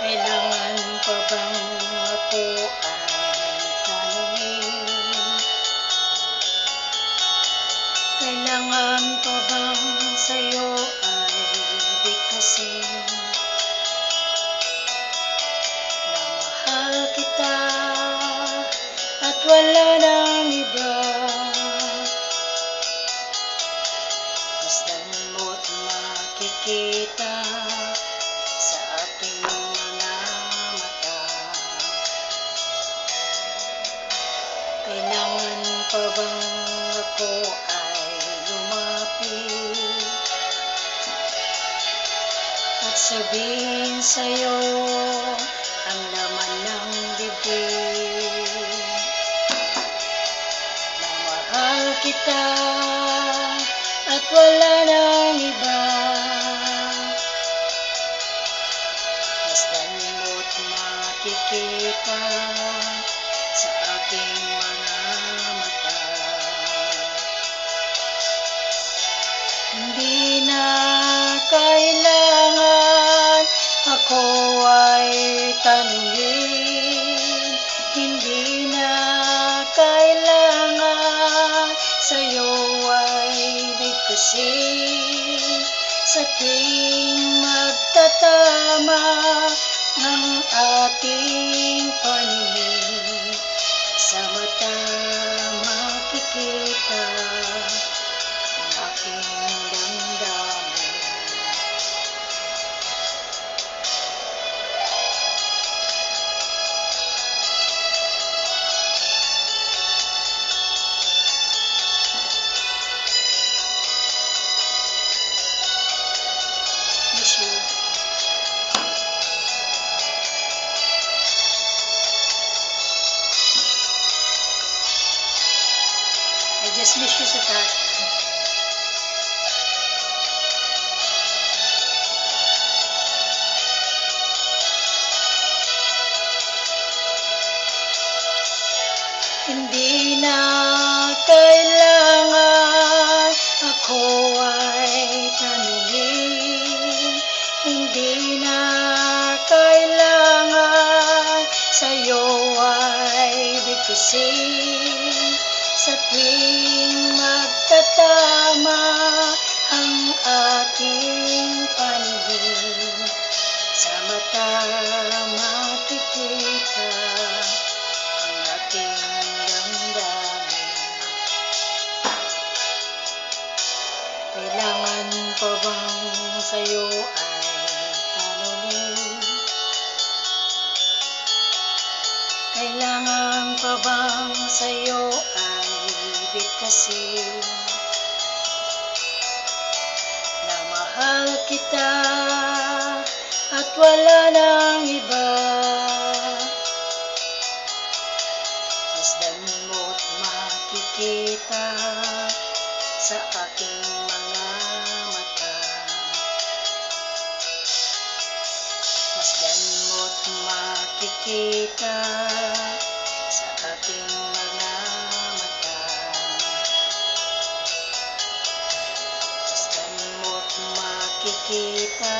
Kailangan pa bang ako ay tanungin? Kailangan pa bang sa'yo ay bigkasin na mahal kita at wala nang iba? Masdan mo't makikita sa aking mga mata. Kailangan pa bang ako ay lumapit at sabihin sa'yo ang laman ng bibig na mahal kita at wala nang iba? Masdan mo't makikita sa aking mga mata. Hindi na kailangan ako ay tanungin. Hindi na kailangan sa'yo ay bigkasin. Sa tuwing magtatama ang ating paningin, sa mata makikita ang aking damdamin. Miss you. I just miss you, sweetheart. Hindi na kailangan ako ay tanungin. Hindi na kailangan sa'yo ay bigkasin. Sa tuwing magtatama ang ating paningin, sa mata makikita ang ating damdamin. Kailangan pa bang sa'yo ay tanungin? Kailangan pa bang sa'yo ay bigkasin na mahal kita at wala nang iba? Masdan mo't makikita sa aking mga mata. Masdan mo't makikita sa aking mga mata. Masdan mo't makikita